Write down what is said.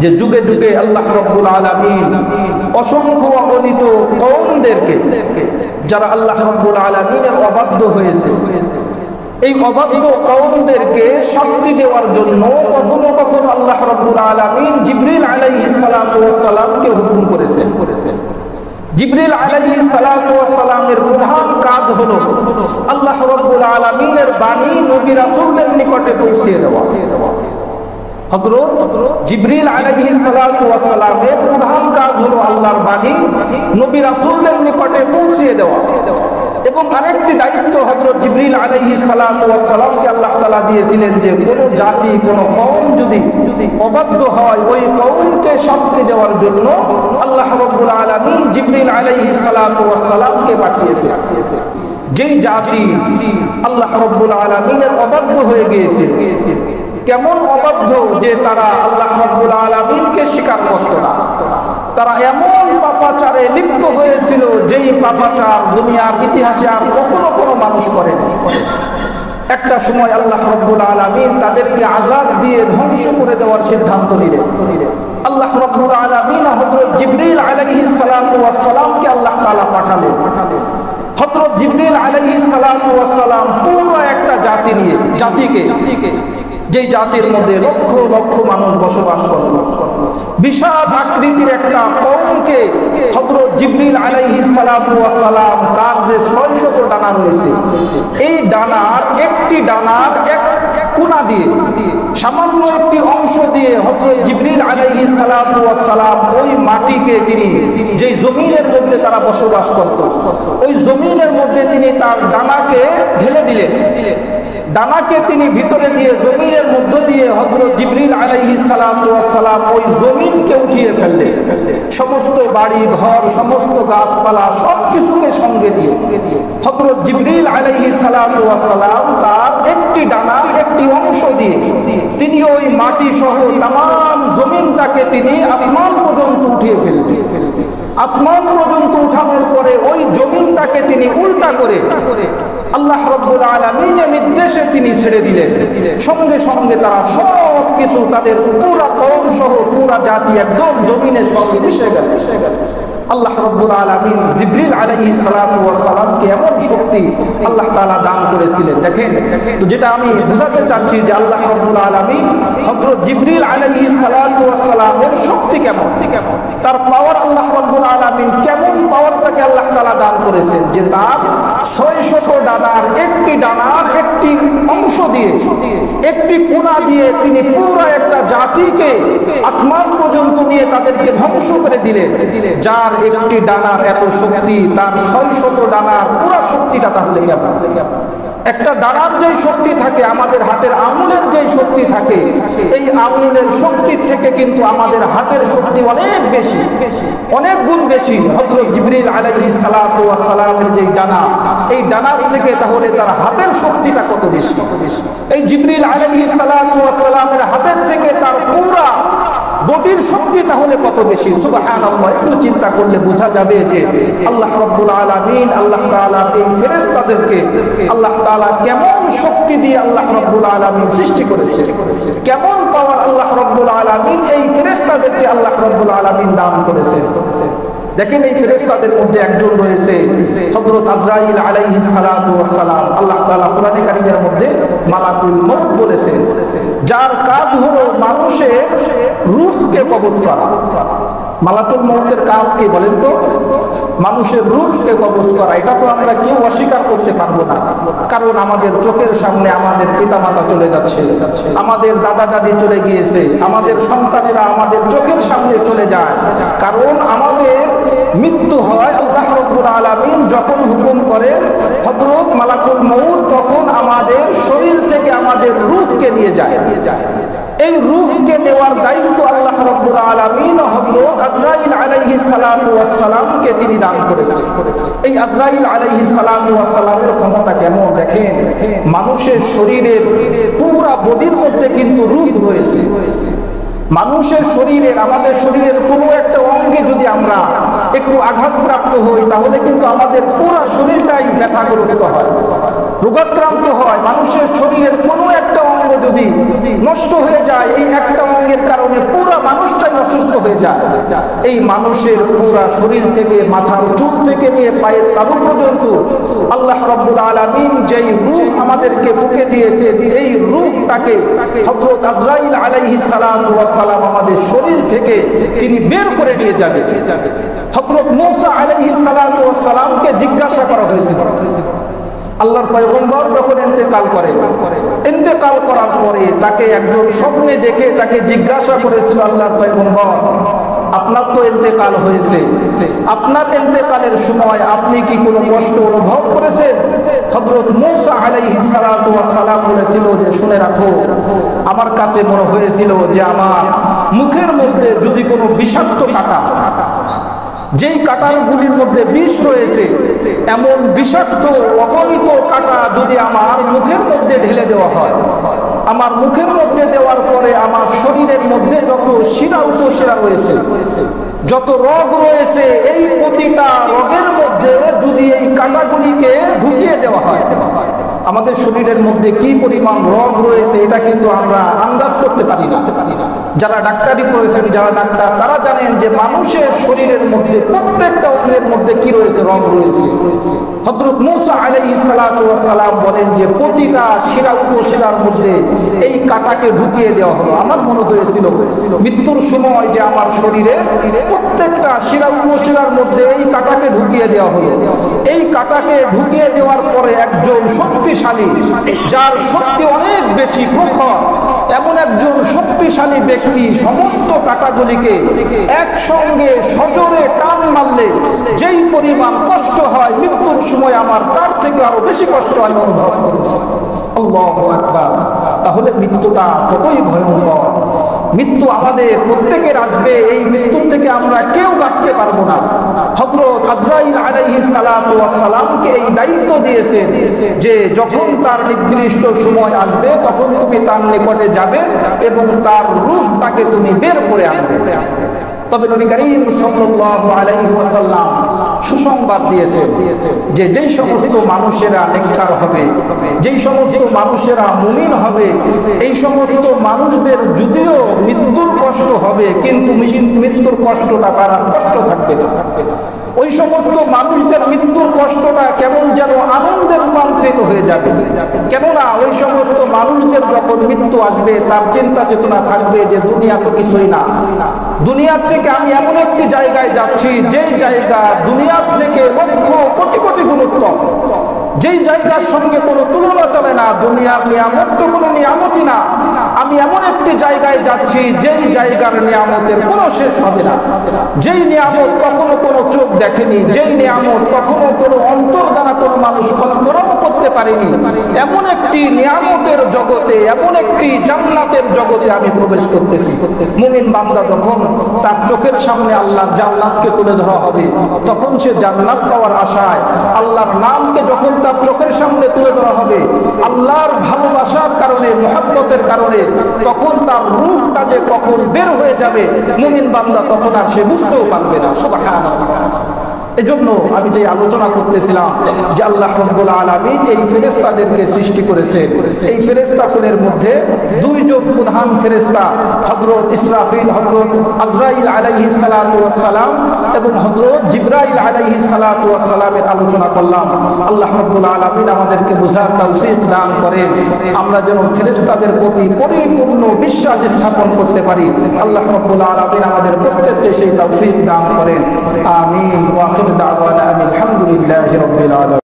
যে যুগে যুগে আল্লাহ রাব্বুল আলামিন অসংখ্য অগণিত কওমদেরকে যারা আল্লাহ রাব্বুল আলামিনের অবাধ্য হয়েছে, এই অবাধ্য কওমদেরকে শাস্তি দেওয়ার জন্য কখনো কখনো আল্লাহ রাব্বুল আলামিন জিবরিল আলাইহিস সালাতু ওয়াস সালামকে হুকুম করেছেন। জিবরিল আলাইহিস সালাতু ওয়াস সালামের প্রধান কাজ হলো আল্লাহ রাব্বুল আলামিনের বাণী নবী রাসূলদের নিকটে পৌঁছে দেওয়া। হযরত জিবরিল আলাইহিস সালাতু ওয়াস সালামের প্রধান কাজ হলো আল্লাহর বাণী নবী রাসূলদের নিকটে পৌঁছে দেওয়া। এবং আরেকটি দায়িত্ব হযরত জিবরিল আলাইহিস সালাতু ওয়াস সালামকে আল্লাহ তাআলা দিয়েছিলেন যে কোন জাতি কোন কওম যদি অবাধ্য হয় ওই কওমকে শাস্তি দেওয়ার জন্য আল্লাহ রাব্বুল আলামিন জিবরিল আলাইহিস সালাতু ওয়াস সালামকে পাঠিয়েছেন। যেই জাতি আল্লাহ রাব্বুল আলামিনের অবাধ্য হয়ে গিয়েছে, কেমন অবাধ্য যে তারা আল্লাহ রাব্বুল আলামিনকে স্বীকার করত না, তারা এমন পাপাচারে লিপ্ত হয়েছিল যেই পাপাচার দুনিয়ার ইতিহাসে আর কখনো কোনো মানুষ করেনি। একটা সময় আল্লাহ রাব্বুল আলামিন তাদেরকে আযাব দিয়ে ধ্বংস করে দেওয়ার সিদ্ধান্ত নিলেন। আল্লাহ রাব্বুল আলামিন হযরত জিবরিল আলাইহিস সালাতু ওয়াস সালামকে আল্লাহ তাআলা পাঠালেন। হযরত জিবরিল আলাইহিস সালাতু ওয়াস সালাম পুরো একটা জাতিকে যে জাতির মধ্যে লক্ষ লক্ষ মানুষ বসবাস করত, বিশাল আকৃতির একটা কওমকে হযরত জিবরিল আলাইহিস সালাতু ওয়াস সালাম তার যে ৬০০ ডানা রয়েছে, এই ডানার একটি ডানার এক কোণা দিয়ে সামান্য একটি অংশ দিয়ে হযরত জিবরিল আলাইহিস সালাতু ওয়াস সালাম ওই মাটিকে তিনি যে জমিনের মধ্যে তারা বসবাস করত ওই জমিনের মধ্যে তিনি তার ডানাকে ঢেলে দিলেন। ডানাকে তিনি ভিতরে দিয়ে জমিনের মধ্য দিয়ে হযরত জিবরিল আলাইহিস সালাতু ওয়াস সালাম ওই জমিনকে উঠিয়ে ফেললেন। সমস্ত বাড়ি ঘর, সমস্ত গাছপালা সবকিছুকে সঙ্গে দিয়ে হযরত জিবরিল আলাইহিস সালাতু ওয়াস সালাম তার একটি ডানা একটি অংশ দিয়ে তিনি ওই মাটি সহ तमाम জমিনটাকে তিনি আসমান পর্যন্ত উঠিয়ে ফেললেন। আসমান পর্যন্ত উঠানোর পরে ওই জমিনটাকে তিনি উল্টা করে আল্লাহ রাব্বুল আলামিনের নির্দেশে তিনি ছেড়ে দিলেন। সঙ্গে সঙ্গে তারা সব কিছু তাদের পুরা কওম সহ পুরা জাতি একদম জমিনের সঙ্গে মিশে গেল। আল্লাহ রাব্বুল আলামিন জিবরিল আলাইহিস সালাতু ওয়াস সালামকে এমন শক্তি আল্লাহ তাআলা দান করেছিলেন। দেখেন তো যেটা আমি বোঝাতে চাচ্ছি যে আল্লাহ রাব্বুল আলামিন হযরত জিবরিল আলাইহিস সালাতু ওয়াস সালামের শক্তি কেমন, তার পাওয়ার আল্লাহ রাব্বুল আলামিন কেমন পাওয়ার তাকে আল্লাহ তাআলা দান করেছেন যে তার ৬০০ ডানার একটি অংশ দিয়ে একটি কোণা দিয়ে তিনি পুরো একটা জাতিকে আসমান পর্যন্ত নিয়ে তাদেরকে ধ্বংস করে দিলেন। যার একটি ডানার এত শক্তি, তার ৬০০ ডানার পুরো শক্তিটা তাহলে কেমন? একটা ডানার যে শক্তি থাকে, আমাদের হাতের আঙুলের যে শক্তি থাকে, এই আঙুলের শক্তির থেকে কিন্তু আমাদের হাতের শক্তি অনেক বেশি, অনেক গুণ বেশি। হযরত জিবরিল আলাইহিস সালাতু ওয়াস সালামের যে ডানা, এই ডানার থেকে তাহলে তার হাতের শক্তিটা কত বেশি। এই জিবরিল আলাইহিস সালাতু ওয়াস সালামের হাতের থেকে তার পুরো বডির শক্তি তাহলে কত বেশি। সুবহানাল্লাহ, একটু চিন্তা করলে বোঝা যাবে যে আল্লাহ রাব্বুল আলামিন আল্লাহ তাআলা এই ফেরেশতাদেরকে আল্লাহ তাআলা কেমন শক্তি দিয়ে আল্লাহ রাব্বুল আলামিন সৃষ্টি করেছে, কেমন পাওয়ার আল্লাহ রাব্বুল আলামিন এই ফেরেশতাদেরকে আল্লাহ রাব্বুল আলামিন দান করেছেন। দেখেন এই ফেরেশতাদের মধ্যে একজন রয়েছে হযরত আজরাইল আলাইহিস সালাতু ওয়াস সালাম। আল্লাহ তাআলা কোরআনে কারীমের মধ্যে মালাকুল মউত বলেছেন, যার কাজ হলো মানুষের রূহকে কবজ করা। মালাকুল মউতের কাজ কি বলেন তো? মানুষের রূহকে কবজ করা। এটা তো আমরা কেউ অস্বীকার করতে পারবো না, কারণ আমাদের চোখের সামনে আমাদের পিতামাতা চলে যাচ্ছে, আমাদের দাদা দাদি চলে গিয়েছে, আমাদের সন্তানেরা আমাদের চোখের সামনে চলে যায়। কারণ আমাদের মৃত্যু হয় আল্লাহ রাব্বুল আলামিন যখন হুকুম করেন হযরত মালাকুল মউত, তখন আমাদের শরীর থেকে আমাদের রূহকে নিয়ে যায়। এই রূহকে নেওয়ার দায়িত্ব আল্লাহ রাব্বুল আলামিন হযরত আজরাইল আলাইহিস সালাতু ওয়াস সালামকে তিনি দান করেছেন। এই আজরাইল আলাইহিস সালাতু ওয়াস সালামের ক্ষমতা কেমন দেখেন। মানুষের শরীরের পুরো বডির মধ্যে কিন্তু রূহ রয়েছে। মানুষের শরীরের, আমাদের শরীরের কোনো একটা অঙ্গে যদি আমরা একটু আঘাতপ্রাপ্ত হই তাহলে কিন্তু আমাদের পুরো শরীরটাই ব্যথাগ্রস্ত হয়, রোগাক্রান্ত হয়। মানুষের শরীরের কোনো একটা অঙ্গ যদি নষ্ট হয়ে যায়, এই একটা অঙ্গের কারণে পুরো মানুষটাই হয়ে যায়, এই মানুষের পুরা শরীর থেকে মাথার চুল থেকে নিয়ে পায়ের তালু পর্যন্ত আল্লাহ রাব্বুল আলামিন যেই রূহ আমাদেরকে ফুঁকে দিয়েছে, এই রূহটাকে হযরত আজরাইল আলাইহিস সালাতু ওয়াস সালাম আমাদের শরীর থেকে তিনি বের করে নিয়ে যাবে। হযরত মূসা আলাইহিস সালাতু ওয়াস সালামকে জিজ্ঞাসা করা হয়েছিল, আল্লাহর পয়গম্বর যখন ইন্তেকাল করার পরে তাকে একজন স্বপ্নে দেখে তাকে জিজ্ঞাসা করেছিল, আল্লাহর পয়গম্বর আপনার তো ইন্তেকাল হয়েছে, আপনার ইন্তেকালের সময় আপনি কি কোনো কষ্ট অনুভব করেছেন? হযরত মূসা আলাইহিস সালাতু ওয়াস সালাম বলেছিল যে শুনে রাখো, আমার কাছে মনে হয়েছিল যে আমার মুখের মধ্যে যদি কোনো বিষাক্ত কাঁটা, যেই কাঁটাগুলির মধ্যে বিষ রয়েছে, এমন বিষাক্ত অগণিত কাঁটা যদি আমার মুখের মধ্যে ঢেলে দেওয়া হয়, আমার মুখের মধ্যে দেওয়ার পরে আমার শরীরের মধ্যে যত শিরা উপশিরা রয়েছে, যত রোগ রয়েছে, এই প্রতিটা রোগের মধ্যে যদি এই কাঁটাগুলিকে ঢুকিয়ে দেওয়া হয়, আমাদের শরীরের মধ্যে কি পরিমাণ রোগ রয়েছে এটা কিন্তু আমরা আন্দাজ করতে পারি না। যারা ডাক্তারি করেছেন, যারা ডাক্তার, তারা জানেন যে মানুষের শরীরের মধ্যে প্রত্যেকটা অঙ্গের মধ্যে কি রয়েছে, রোগ রয়েছে। হযরত মূসা আলাইহিস সালাতু ওয়াস সালাম বলেন যে প্রতিটা শিরা উপশিরার মধ্যে এই কাঁটাকে ঢুকিয়ে দেওয়া হলো। আমার মনে হয়েছিল মৃত্যুর সময় যে আমার শরীরে প্রত্যেকটা শিরা উপশিরার মধ্যে এই কাঁটাকে ঢুকিয়ে দেওয়া হলো। এই কাঁটাকে ঢুকিয়ে দেওয়ার পরে একজন শক্তিশালী, যার শক্তি অনেক বেশি প্রখর, এমন একজন শক্তিশালী ব্যক্তি সমস্ত কাঁটাগুলিকে একসঙ্গে সজোরে টান মারলে যেই পরিমাণ কষ্ট হয় মৃত্যুর সময় আমার তার থেকে আরো বেশি কষ্ট আমি অনুভব করেছি। আল্লাহু আকবার। তাহলে মৃত্যুটা কতই ভয়ঙ্কর। মৃত্যু আমাদের প্রত্যেকের আসবে, এই মৃত্যু থেকে আমরা কেউ বাঁচতে পারবো না। হযরত আজরাইল আলাইহিস সালাতু ওয়াস সালামকে এই দায়িত্ব দিয়েছেন যে যখন তার নির্দিষ্ট সময় আসবে তখন তুমি তার নিকটে যাবে এবং তার রূহটাকে তুমি বের করে আনবে। তবে নবী করিম সাল্লাল্লাহু আলাইহি ওয়াসাল্লাম সুসংবাদ দিয়েছেন যে যেই সমস্ত মানুষেরা নেককার হবে, যেই সমস্ত মানুষেরা মুমিন হবে, এই সমস্ত মানুষদের যদিও মৃত্যুর কষ্ট হবে কিন্তু মৃত্যুর কষ্টটা তার কষ্ট থাকবে না। ওই সমস্ত মানুষদের মৃত্যুর কষ্টটা কেমন যেন আনন্দে রূপান্তরিত হয়ে যাবে। কেননা ওই সমস্ত মানুষদের যখন মৃত্যু আসবে তার চিন্তা চেতনা থাকবে যে দুনিয়া তো কিছুই না, দুনিয়ার থেকে আমি এমন একটি জায়গায় যাচ্ছি যেই জায়গা দুনিয়ার থেকে লক্ষ কোটি কোটি গুণ উত্তম, যেই জায়গার সঙ্গে কোনো তুলনা চলে না। দুনিয়ার নিয়ামত তো কোনো নিয়ামতই না। আমি এমন একটি জায়গায় যাচ্ছি যেই জায়গার নিয়ামতের কোনো শেষ হবে না, যেই নিয়ামত কখনো কোনো চোখ দেখেনি, যেই নিয়ামত কখনো কোনো অন্তর দ্বারা কোনো মানুষ কল্পনাও করতে পারেনি, এমন একটি নিয়ামতের জগতে, এমন একটি জান্নাতের জগতে আমি প্রবেশ করতেছি। মুমিন বান্দা যখন তার চোখের সামনে আল্লাহর জান্নাতকে তুলে ধরা হবে তখন সে জান্নাত পাওয়ার আশায়, আল্লাহর নামকে যখন তার চোখের সামনে তুলে ধরা হবে আল্লাহর ভালোবাসার কারণে, মহব্বতের কারণে, তখন তার রূহটা যে কখন বের হয়ে যাবে মুমিন বান্দা তখন আর সে বুঝতেও পারবে না। সুবহানাল্লাহ। এজন্য আমি যে আলোচনা করতেছিলাম যে আল্লাহ রাব্বুল আলামিন এই ফেরেশতাদেরকে সৃষ্টি করেছেন। এই ফেরেশতাদের মধ্যে দুইজন প্রধান ফেরেশতা হযরত ইসরাফিল, হযরত আজরাইল আলাইহিস সালাতু ওয়াস সালাম এবং হযরত জিবরাইল আলাইহিস সালাতু ওয়াস সালামের আলোচনা করলাম। আল্লাহ রাব্বুল আলামিন আমাদেরকে বুঝার তৌফিক দান করেন, আমরা যেন ফেরেশতাদের প্রতি পরিপূর্ণ বিশ্বাস স্থাপন করতে পারি। আল্লাহ রাব্বুল আলামিন আমাদের প্রত্যেককে সেই তৌফিক দান করেন। আমিন। ওয়া আখিরু দাওয়ানা আলহামদুলিল্লাহি রাব্বিল আলামিন।